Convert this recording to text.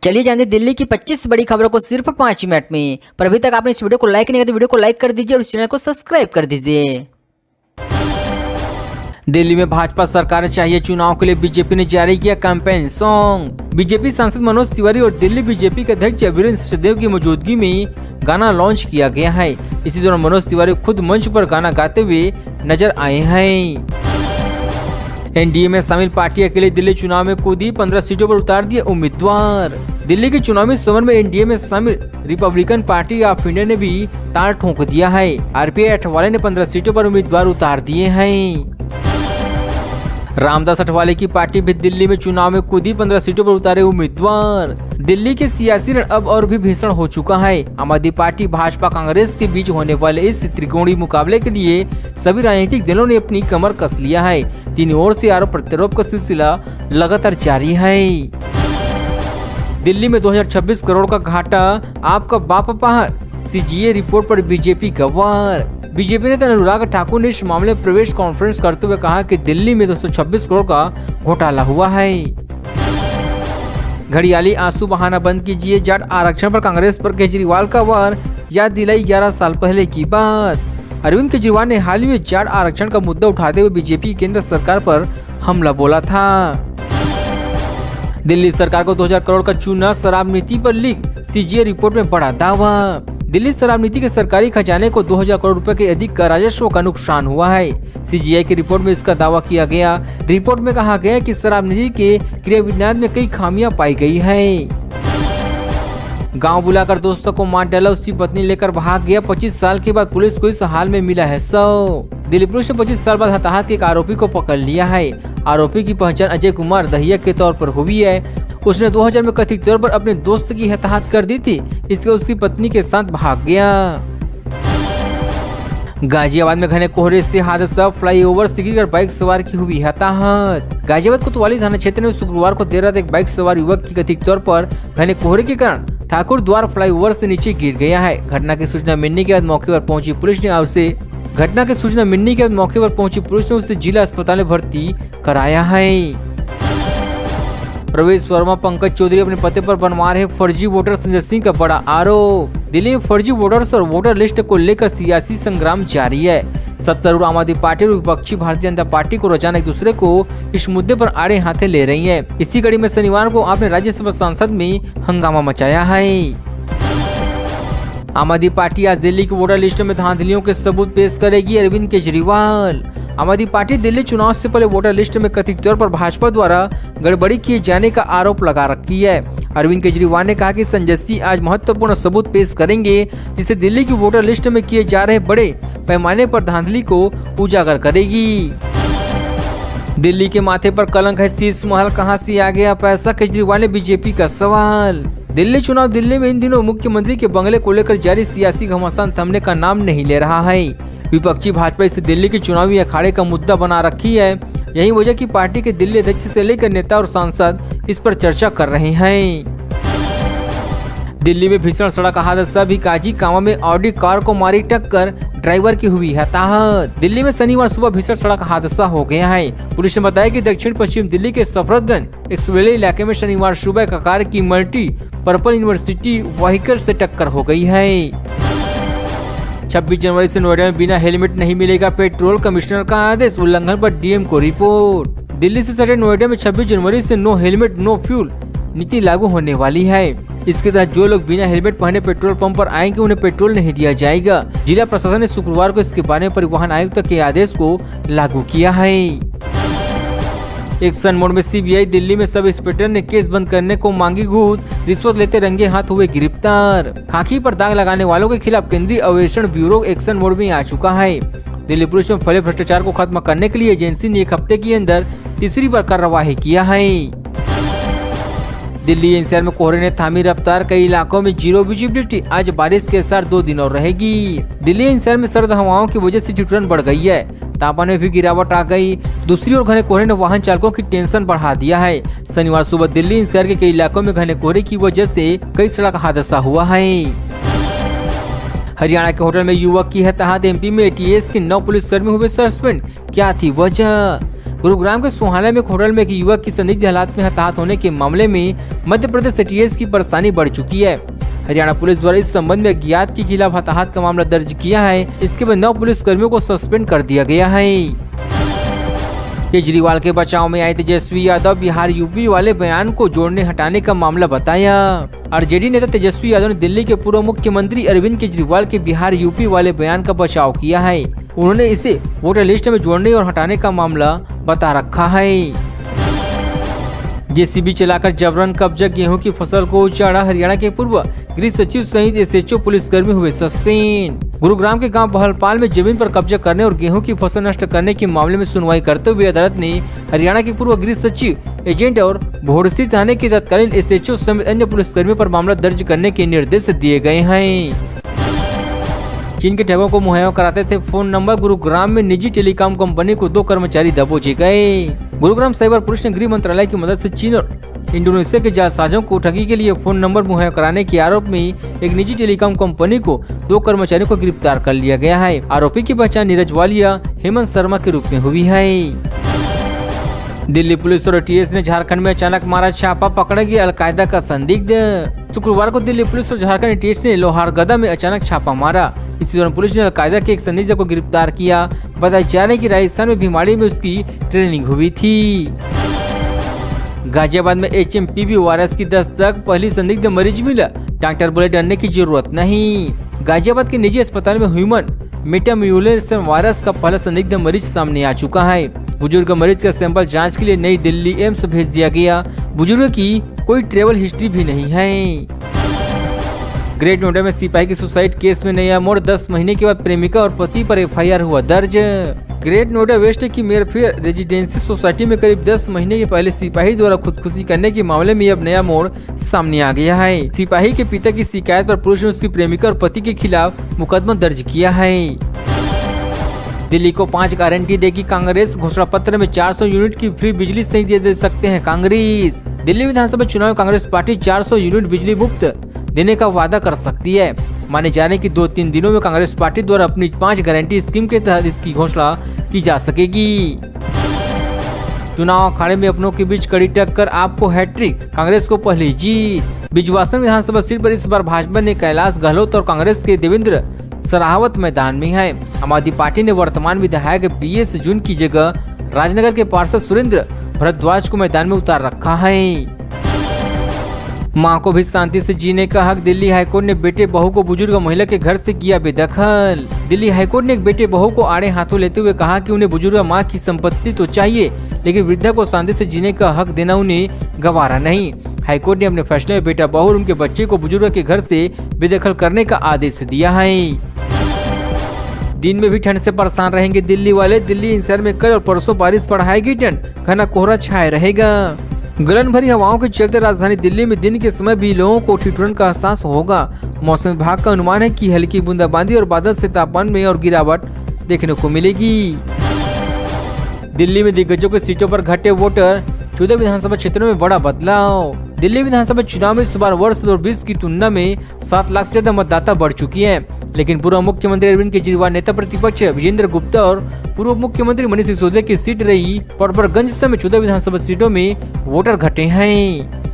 चलिए जानते दिल्ली की 25 बड़ी खबरों को सिर्फ 5 मिनट में। पर अभी तक आपने इस वीडियो को लाइक नहीं किया तो वीडियो को लाइक कर दीजिए और इस चैनल को सब्सक्राइब कर दीजिए। दिल्ली में भाजपा सरकार चाहिए चुनाव के लिए बीजेपी ने जारी किया कैंपेन सॉन्ग। बीजेपी सांसद मनोज तिवारी और दिल्ली बीजेपी के अध्यक्ष वीरेंद्र सचदेव की मौजूदगी में गाना लॉन्च किया गया है। इसी दौरान मनोज तिवारी खुद मंच पर गाना गाते हुए नजर आए हैं। एनडीए में शामिल पार्टी अकेले दिल्ली चुनाव में कूदी, 15 सीटों पर उतार दिए उम्मीदवार। दिल्ली के चुनावी समर में एनडीए में शामिल रिपब्लिकन पार्टी ऑफ इंडिया ने भी तार ठोक दिया है। आरपीआई अठवाले ने 15 सीटों पर उम्मीदवार उतार दिए हैं। रामदास अठवाले की पार्टी भी दिल्ली में चुनाव में कूदी, 15 सीटों पर उतारे उम्मीदवार। दिल्ली के सियासी रण अब और भी भीषण हो चुका है। आम आदमी पार्टी भाजपा कांग्रेस के बीच होने वाले इस त्रिकोणीय मुकाबले के लिए सभी राजनीतिक दलों ने अपनी कमर कस लिया है। तीनों ओर से आरोप प्रत्यारोप का सिलसिला लगातार जारी है। दिल्ली में 2026 करोड़ का घाटा, आपका बाप पहाड़, सीजीए रिपोर्ट पर बीजेपी गवार। बीजेपी नेता अनुराग ठाकुर ने इस मामले में प्रेस कॉन्फ्रेंस करते हुए कहा कि दिल्ली में 226 करोड़ का घोटाला हुआ है। घड़ियाली आंसू बहाना बंद कीजिए, जाट आरक्षण पर कांग्रेस पर केजरीवाल का वार, याद दिलाई 11 साल पहले की बात। अरविंद केजरीवाल ने हाल ही में जाट आरक्षण का मुद्दा उठाते हुए बीजेपी केंद्र सरकार पर हमला बोला था। दिल्ली सरकार को 2000 करोड़ का चूना, शराब नीति पर लीक, सीजीए रिपोर्ट में बड़ा दावा। दिल्ली शराब नीति के सरकारी खजाने को 2000 करोड़ रुपए के अधिक का राजस्व का नुकसान हुआ है। सीजीआई की रिपोर्ट में इसका दावा किया गया। रिपोर्ट में कहा गया कि शराब नीति के क्रियान्वयन में कई खामियां पाई गई है। गांव बुलाकर दोस्तों को मार डाला, उसकी पत्नी लेकर भाग गया, 25 साल के बाद पुलिस को इस हाल में मिला है शव। दिल्ली पुलिस ने 25 साल बाद हताहत के एक आरोपी को पकड़ लिया है। आरोपी की पहचान अजय कुमार दहिया के तौर पर हुई है। उसने 2000 में कथित तौर पर अपने दोस्त की हताहत कर दी थी, इसके उसकी पत्नी के साथ भाग गया। गाजियाबाद में घने कोहरे से हादसा, फ्लाईओवर से गिरकर बाइक सवार की हुई हताहत। गाजियाबाद कोतवाली थाना क्षेत्र में शुक्रवार को देर रात एक बाइक सवार युवक की कथित तौर पर घने कोहरे के कारण ठाकुर द्वार फ्लाईओवर से नीचे गिर गया है। घटना की सूचना मिलने के बाद मौके पर पहुंची पुलिस ने उसे जिला अस्पताल में भर्ती कराया है। प्रवेश वर्मा, पंकज चौधरी अपने पते पर बनवा रहे फर्जी वोटर, संजय सिंह का बड़ा आरोप। दिल्ली में फर्जी वोटर्स और वोटर लिस्ट को लेकर सियासी संग्राम जारी है। सत्तारूढ़ आम आदमी पार्टी और विपक्षी भारतीय जनता पार्टी को रोजाना एक दूसरे को इस मुद्दे पर आड़े हाथे ले रही है। इसी कड़ी में शनिवार को आपने राज्यसभा संसद में हंगामा मचाया है। आम आदमी पार्टी आज दिल्ली की वोटर लिस्ट में धांधलियों के सबूत पेश करेगी, अरविंद केजरीवाल। आम आदमी पार्टी दिल्ली चुनाव से पहले वोटर लिस्ट में कथित तौर पर भाजपा द्वारा गड़बड़ी किए जाने का आरोप लगा रखी है। अरविंद केजरीवाल ने कहा कि संजय सिंह आज महत्वपूर्ण सबूत पेश करेंगे, जिससे दिल्ली की वोटर लिस्ट में किए जा रहे बड़े पैमाने पर धांधली को उजागर करेगी। दिल्ली के माथे पर कलंक है, शीश महल कहां से आ गया पैसा, केजरीवाल ने बीजेपी का सवाल। दिल्ली चुनाव दिल्ली में इन दिनों मुख्यमंत्री के बंगले को लेकर जारी सियासी घमासान थमने का नाम नहीं ले रहा है। विपक्षी भाजपा इसे दिल्ली के चुनावी अखाड़े का मुद्दा बना रखी है। यही वजह की पार्टी के दिल्ली अध्यक्ष से लेकर नेता और सांसद इस पर चर्चा कर रहे हैं। दिल्ली में भीषण सड़क हादसा, भिकाजी कामा में ऑडी कार को मारी टक्कर, ड्राइवर की हुई हताहत। दिल्ली में शनिवार सुबह भीषण सड़क हादसा हो गया है। पुलिस ने बताया कि दक्षिण पश्चिम दिल्ली के सफरतगंज एक्सवेले इलाके में शनिवार सुबह एक कार की मल्टी पर्पल यूनिवर्सिटी व्हीकल से टक्कर हो गई है। 26 जनवरी से नोएडा में बिना हेलमेट नहीं मिलेगा पेट्रोल, कमिश्नर का आदेश, उल्लंघन पर डीएम को रिपोर्ट। दिल्ली से सटे नोएडा में 26 जनवरी से नो हेलमेट नो फ्यूल नीति लागू होने वाली है। इसके तहत जो लोग बिना हेलमेट पहने पेट्रोल पंप पर आएंगे उन्हें पेट्रोल नहीं दिया जाएगा। जिला प्रशासन ने शुक्रवार को इसके बारे में परिवहन आयुक्त के आदेश को लागू किया है। एक्शन मोड में सीबीआई, दिल्ली में सब इंस्पेक्टर ने केस बंद करने को मांगी घूस, रिश्वत लेते रंगे हाथ हुए गिरफ्तार। खाकी पर दाग लगाने वालों के खिलाफ केंद्रीय अन्वेषण ब्यूरो एक्शन मोड में आ चुका है। दिल्ली पुलिस में फैले भ्रष्टाचार को खत्म करने के लिए एजेंसी ने एक हफ्ते के अंदर तीसरी बार कार्यवाही किया है। दिल्ली एनसीआर में कोहरे ने थामी रफ्तार, कई इलाकों में जीरो विजिबिलिटी, आज बारिश के साथ 2 दिन और रहेगी। दिल्ली एनसीआर में सर्द हवाओं की वजह से ठिठुरन बढ़ गई है, तापमान में भी गिरावट आ गई। दूसरी ओर घने कोहरे ने वाहन चालकों की टेंशन बढ़ा दिया है। शनिवार सुबह दिल्ली एनसीआर के कई इलाकों में घने कोहरे की वजह से कई सड़क हादसा हुआ है। हरियाणा के होटल में युवक की हताहत, एमपी में एटीएस के 9 पुलिसकर्मी हुए सस्पेंड, क्या थी वजह? गुरुग्राम के सुहाना में एक होटल में एक युवक की संदिग्ध हालात में हताहत होने के मामले में मध्य प्रदेश एटीएस की परेशानी बढ़ चुकी है। हरियाणा पुलिस द्वारा इस संबंध में अज्ञात के खिलाफ हताहत का मामला दर्ज किया है। इसके बाद 9 पुलिस कर्मियों को सस्पेंड कर दिया गया है। केजरीवाल के बचाव में आए तेजस्वी यादव बिहार यूपी वाले बयान को जोड़ने हटाने का मामला बताया। आरजेडी नेता तेजस्वी यादव ने दिल्ली के पूर्व मुख्यमंत्री अरविंद केजरीवाल के बिहार यूपी वाले बयान का बचाव किया है। उन्होंने इसे वोटर लिस्ट में जोड़ने और हटाने का मामला बता रखा है। जेसीबी चलाकर जबरन कब्जा गेहूं की फसल को उचाड़ा, हरियाणा के पूर्व गृह सचिव सहित एसएचओ पुलिसकर्मी हुए सस्पेंड। गुरुग्राम के गांव बहलपाल में जमीन पर कब्जा करने और गेहूं की फसल नष्ट करने के मामले में सुनवाई करते हुए अदालत ने हरियाणा के पूर्व गृह सचिव, एजेंट और भोरसी थाने के तत्कालीन एसएचओ समेत अन्य पुलिसकर्मियों पर मामला दर्ज करने के निर्देश दिए गए हैं। चीन के ठगों को मुहैया कराते थे फोन नंबर, गुरुग्राम में निजी टेलीकॉम कंपनी को 2 कर्मचारी दबोचे गए। गुरुग्राम साइबर पुलिस ने गृह मंत्रालय की मदद से चीन और इंडोनेशिया के जालसाजों को ठगी के लिए फोन नंबर मुहैया कराने के आरोप में एक निजी टेलीकॉम कंपनी को 2 कर्मचारियों को गिरफ्तार कर लिया गया है। आरोपी की पहचान नीरज वालिया, हेमंत शर्मा के रूप में हुई है। दिल्ली पुलिस और एटीएस ने झारखंड में अचानक मारा छापा, पकड़ा गया अलकायदा का संदिग्ध। शुक्रवार को दिल्ली पुलिस और झारखंड एटीएस ने लोहारगदा में अचानक छापा मारा। इस दौरान पुलिस ने अलकायदा के एक संदिग्ध को गिरफ्तार किया। बताया जा रहा है कि राजस्थान में भिवाड़ी में उसकी ट्रेनिंग हुई थी। गाजियाबाद में HMPV वायरस की दस्तक, पहली संदिग्ध मरीज मिला, डॉक्टर बोले डरने की जरूरत नहीं। गाजियाबाद के निजी अस्पताल में ह्यूमन मेटाम्यूलेशन वायरस का पहला संदिग्ध मरीज सामने आ चुका है। बुजुर्ग मरीज का सैंपल जांच के लिए नई दिल्ली एम्स भेज दिया गया। बुजुर्ग की कोई ट्रेवल हिस्ट्री भी नहीं है। ग्रेट नोएडा में सिपाही की सुसाइड केस में नया मोड़, 10 महीने के बाद प्रेमिका और पति पर FIR हुआ दर्ज। ग्रेट नोएडा वेस्ट की मेयरफेयर रेजिडेंसी सोसाइटी में करीब 10 महीने के पहले सिपाही द्वारा खुदकुशी करने के मामले में अब नया मोड़ सामने आ गया है। सिपाही के पिता की शिकायत पर पुलिस ने उसकी प्रेमिका और पति के खिलाफ मुकदमा दर्ज किया है। दिल्ली को 5 गारंटी देगी कांग्रेस, घोषणा पत्र में 400 यूनिट की फ्री बिजली सही दे सकते हैं कांग्रेस। दिल्ली विधानसभा चुनाव में कांग्रेस पार्टी 400 यूनिट बिजली मुफ्त देने का वादा कर सकती है। माने जाने की 2-3 दिनों में कांग्रेस पार्टी द्वारा अपनी 5 गारंटी स्कीम के तहत इसकी घोषणा की जा सकेगी। चुनाव अखाड़े में अपनों के बीच कड़ी टक्कर, आपको हैट्रिक, कांग्रेस को पहली जीत। बिजवासन विधानसभा सीट पर इस बार भाजपा ने कैलाश गहलोत और कांग्रेस के देवेंद्र सरावत मैदान में है। आम आदमी पार्टी ने वर्तमान विधायक BS जून की जगह राजनगर के पार्षद सुरेंद्र भरद्वाज को मैदान में उतार रखा है। मां को भी शांति से जीने का हक, दिल्ली हाईकोर्ट ने बेटे बहू को बुजुर्ग महिला के घर से किया बेदखल। दिल्ली हाईकोर्ट ने एक बेटे बहू को आड़े हाथों लेते हुए कहा कि उन्हें बुजुर्ग मां की संपत्ति तो चाहिए, लेकिन वृद्धा को शांति से जीने का हक देना उन्हें गवारा नहीं। हाईकोर्ट ने अपने फैसले में बेटा बहू और उनके बच्चे को बुजुर्ग के घर से बेदखल करने का आदेश दिया है। दिन में भी ठंड से परेशान रहेंगे दिल्ली वाले। दिल्ली एनसीआर में कल और परसों बारिश बढ़ाएगी ठंड, घना कोहरा छाया रहेगा। गलन भरी हवाओं के चलते राजधानी दिल्ली में दिन के समय भी लोगों को ठिठुरन का एहसास होगा। मौसम विभाग का अनुमान है कि हल्की बूंदाबांदी और बादल से तापमान में और गिरावट देखने को मिलेगी। दिल्ली में दिग्गजों की सीटों पर घटे वोटर, 14 विधानसभा क्षेत्रों में बड़ा बदलाव। दिल्ली विधानसभा चुनाव में इस बार वर्ष 2020 की तुलना में 7 लाख से ज्यादा मतदाता बढ़ चुकी हैं। लेकिन पूर्व मुख्यमंत्री अरविंद केजरीवाल, नेता प्रतिपक्ष विजेंद्र गुप्ता और पूर्व मुख्यमंत्री मनीष सिसोदिया की सीट रही पटपरगंज समेत 14 विधानसभा सीटों में वोटर घटे हैं।